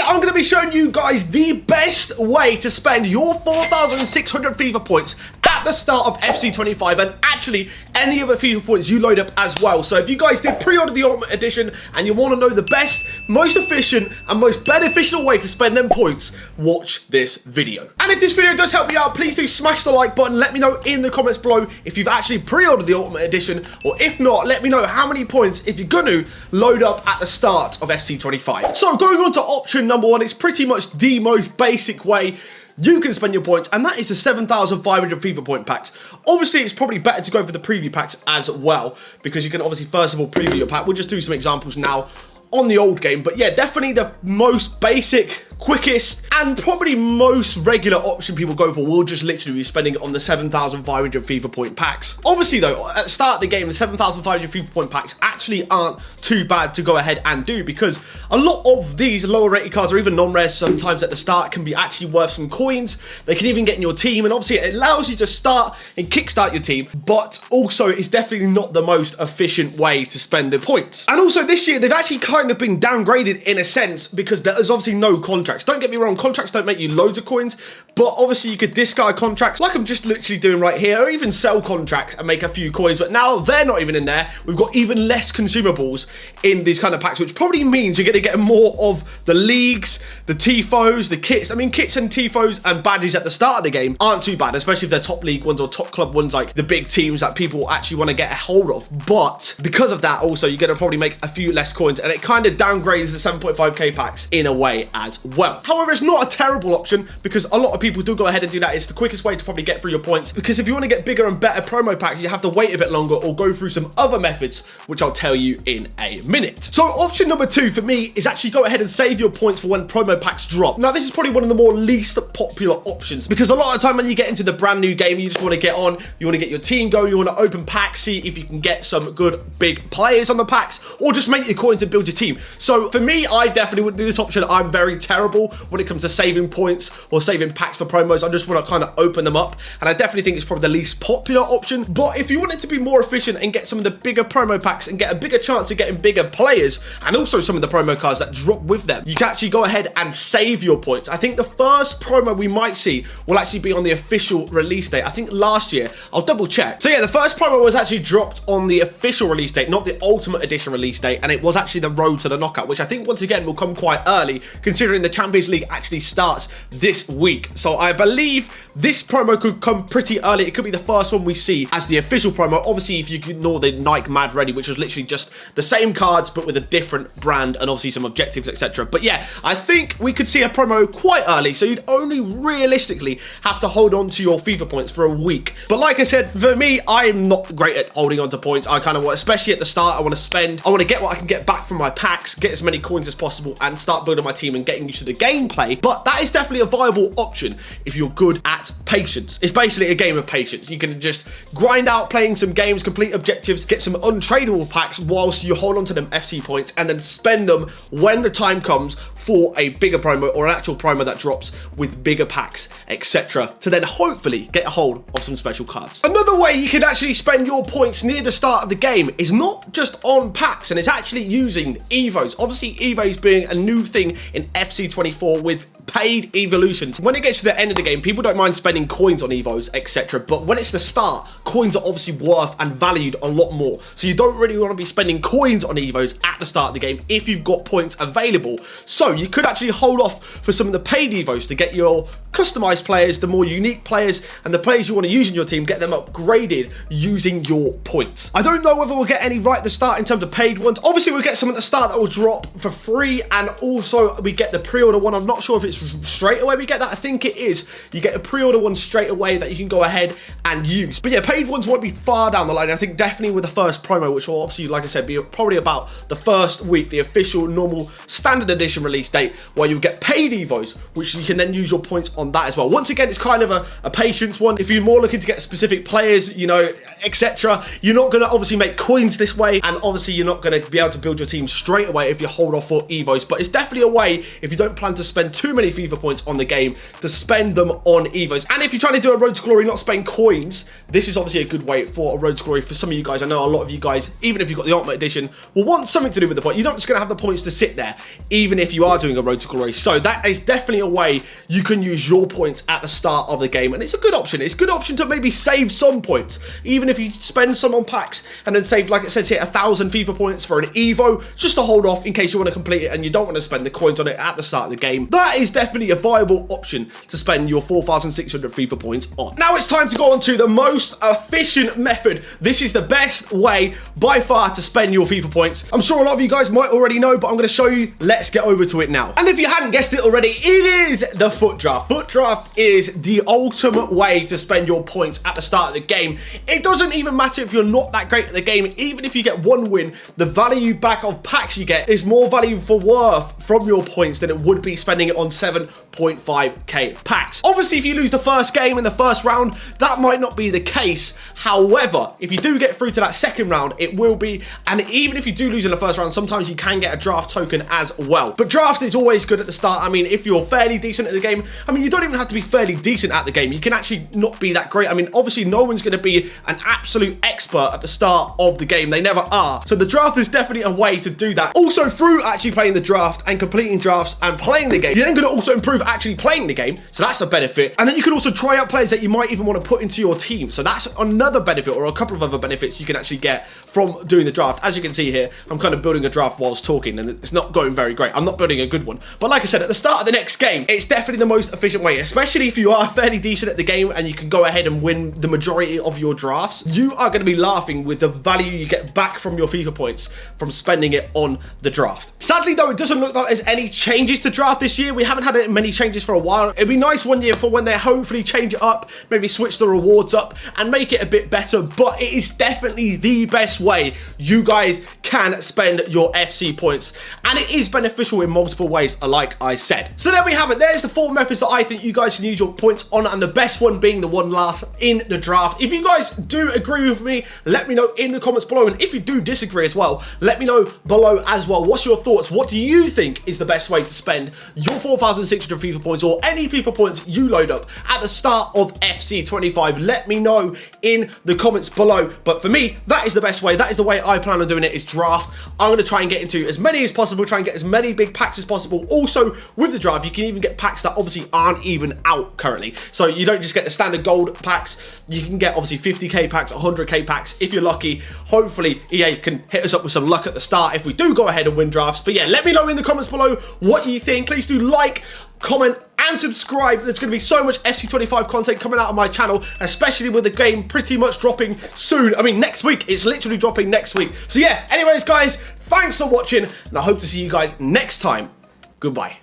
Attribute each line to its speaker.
Speaker 1: I'm going to be showing you guys the best way to spend your 4,600 FIFA points at the start of FC 25 and actually any other FIFA points you load up as well. So if you guys did pre-order the Ultimate Edition and you want to know the best, most efficient and most beneficial way to spend them points, watch this video. And if this video does help you out, please do smash the like button. Let me know in the comments below if you've actually pre-ordered the Ultimate Edition, or if not, let me know how many points, if you're going to, load up at the start of FC 25. So going on to option number one, it's pretty much the most basic way you can spend your points, and that is the 7,500 FIFA point packs. Obviously, it's probably better to go for the preview packs as well, because you can obviously first of all preview your pack. We'll just do some examples now on the old game, but yeah, definitely the most basic, quickest, and probably most regular option people go for will just literally be spending on the 7,500 FIFA point packs. Obviously though, at the start of the game, the 7,500 FIFA point packs actually aren't too bad to go ahead and do, because a lot of these lower rated cards, or even non-rares sometimes at the start, can be actually worth some coins. They can even get in your team, and obviously it allows you to start and kickstart your team, but also it's definitely not the most efficient way to spend the points. And also this year, they've actually kind of been downgraded in a sense, because there's obviously no contracts. Don't get me wrong, contracts don't make you loads of coins, but obviously you could discard contracts like I'm just literally doing right here, or even sell contracts and make a few coins, but now they're not even in there. We've got even less consumables in these kind of packs, which probably means you're going to get more of the leagues, the tifos, the kits. I mean, kits and tifos and badges at the start of the game aren't too bad, especially if they're top league ones or top club ones, like the big teams that people actually want to get a hold of. But because of that, also, you're going to probably make a few less coins, and it kind of downgrades the 7.5k packs in a way as well. However, it's not a terrible option, because a lot of people do go ahead and do that. It's the quickest way to probably get through your points, because if you want to get bigger and better promo packs, you have to wait a bit longer or go through some other methods, which I'll tell you in a minute. So option number two for me is actually go ahead and save your points for when promo packs drop. Now, this is probably one of the more least popular options, because a lot of the time when you get into the brand new game, you just want to get on, you want to get your team going, you want to open packs, see if you can get some good big players on the packs, or just make your coins and build your team. So for me, I definitely wouldn't do this option. I'm very terrible when it comes to saving points or saving packs for promos. I just want to kind of open them up, and I definitely think it's probably the least popular option. But if you want it to be more efficient and get some of the bigger promo packs and get a bigger chance of getting bigger players, and also some of the promo cards that drop with them, you can actually go ahead and save your points. I think the first promo we might see will actually be on the official release date. I think last year, I'll double check. So yeah, the first promo was actually dropped on the official release date, not the Ultimate Edition release date, and it was actually the Road to the Knockout, which I think once again will come quite early, considering the Champions League actually starts this week. So I believe this promo could come pretty early. It could be the first one we see as the official promo. Obviously, if you ignore the Nike Mad Ready, which was literally just the same cards but with a different brand and obviously some objectives, etc. But yeah, I think we could see a promo quite early, so you'd only realistically have to hold on to your FIFA points for a week. But like I said, for me, I'm not great at holding on to points. I kind of want, especially at the start, I want to spend, I want to get what I can get back from my packs, get as many coins as possible, and start building my team and getting used to the gameplay. But that is definitely a viable option if you're good at patience. It's basically a game of patience. You can just grind out playing some games, complete objectives, get some untradeable packs whilst you hold on to them FC points, and then spend them when the time comes for a bigger promo or an actual promo that drops with bigger packs, etc., to then hopefully get a hold of some special cards. Another way you can actually spend your points near the start of the game is not just on packs, and it's actually using Evos. Obviously, Evos being a new thing in FC 24 with paid evolutions. When it gets to the end of the game, people don't mind spending coins on Evos, etc., but when it's the start, coins are obviously worth and valued a lot more. So you don't really want to be spending coins on Evos at the start of the game if you've got points available. So you could actually hold off for some of the paid Evos to get your customized players, the more unique players, and the players you want to use in your team, get them upgraded using your points. I don't know whether we'll get any right at the start in terms of paid ones. Obviously, we'll get some at the start that will drop for free, and also we get the pre-order one. I'm not sure if it's straight away we get that. I think it is. You get a pre-order one straight away that you can go ahead and use. But yeah, paid ones won't be far down the line. I think definitely with the first promo, which will obviously, like I said, be probably about the first week, the official normal standard edition release date, where you'll get paid Evos, which you can then use your points on that as well. Once again, it's kind of a patience one. If you're more looking to get specific players, you know, etc., you're not going to obviously make coins this way, and obviously you're not going to be able to build your team straight away if you hold off for Evos. But it's definitely a way, if you don't plan to spend too many FIFA points on the game, to spend them on Evos. And if you're trying to do a Road to Glory, not spend coins, this is obviously a good way for a Road to Glory for some of you guys. I know a lot of you guys, even if you've got the Ultimate Edition, will want something to do with the point. You're not just going to have the points to sit there, even if you are are doing a road to glory. So that is definitely a way you can use your points at the start of the game, and it's a good option. It's a good option to maybe save some points, even if you spend some on packs and then save, like it says here, 1,000 FIFA points for an Evo, just to hold off in case you want to complete it and you don't want to spend the coins on it at the start of the game. That is definitely a viable option to spend your 4,600 FIFA points on. Now it's time to go on to the most efficient method. This is the best way by far to spend your FIFA points. I'm sure a lot of you guys might already know, but I'm going to show you. Let's get over to it now. And if you hadn't guessed it already, it is the FUT draft. FUT draft is the ultimate way to spend your points at the start of the game. It doesn't even matter if you're not that great at the game. Even if you get one win, the value back of packs you get is more value for worth from your points than it would be spending it on 7.5k packs. Obviously, if you lose the first game in the first round, that might not be the case. However, if you do get through to that second round, it will be. And even if you do lose in the first round, sometimes you can get a draft token as well. But draft is always good at the start. I mean, if you're fairly decent at the game, I mean, you don't even have to be fairly decent at the game. You can actually not be that great. I mean, obviously, no one's going to be an absolute expert at the start of the game. They never are. So the draft is definitely a way to do that. Also, through actually playing the draft and completing drafts and playing the game, you're then going to also improve actually playing the game. So that's a benefit. And then you can also try out players that you might even want to put into your team. So that's another benefit, or a couple of other benefits you can actually get from doing the draft. As you can see here, I'm kind of building a draft whilst talking, and it's not going very great. I'm not building a good one. But like I said, at the start of the next game, it's definitely the most efficient way, especially if you are fairly decent at the game and you can go ahead and win the majority of your drafts. You are going to be laughing with the value you get back from your FIFA points from spending it on the draft. Sadly, though, it doesn't look like there's any changes to draft this year. We haven't had many changes for a while. It'd be nice one year for when they hopefully change it up, maybe switch the rewards up and make it a bit better. But it is definitely the best way you guys can spend your FC points, and it is beneficial in multiple ways, like I said. So there we have it. There's the 4 methods that I think you guys can use your points on, and the best one being the one last in the draft. If you guys do agree with me, let me know in the comments below, and if you do disagree as well, let me know below as well. What's your thoughts? What do you think is the best way to spend your 4,600 FIFA points, or any FIFA points you load up at the start of FC25? Let me know in the comments below. But for me, that is the best way. That is the way I plan on doing it, is draft. I'm going to try and get into as many as possible, try and get as many big packs as possible. Also, with the draft, you can even get packs that obviously aren't even out currently. So you don't just get the standard gold packs. You can get obviously 50k packs, 100k packs if you're lucky. Hopefully, EA can hit us up with some luck at the start if we do go ahead and win drafts. But yeah, let me know in the comments below what you think. Please do like, comment and subscribe. There's going to be so much FC25 content coming out of my channel, especially with the game pretty much dropping soon. I mean, next week. It's literally dropping next week. So yeah, anyways guys, thanks for watching, and I hope to see you guys next time. Goodbye.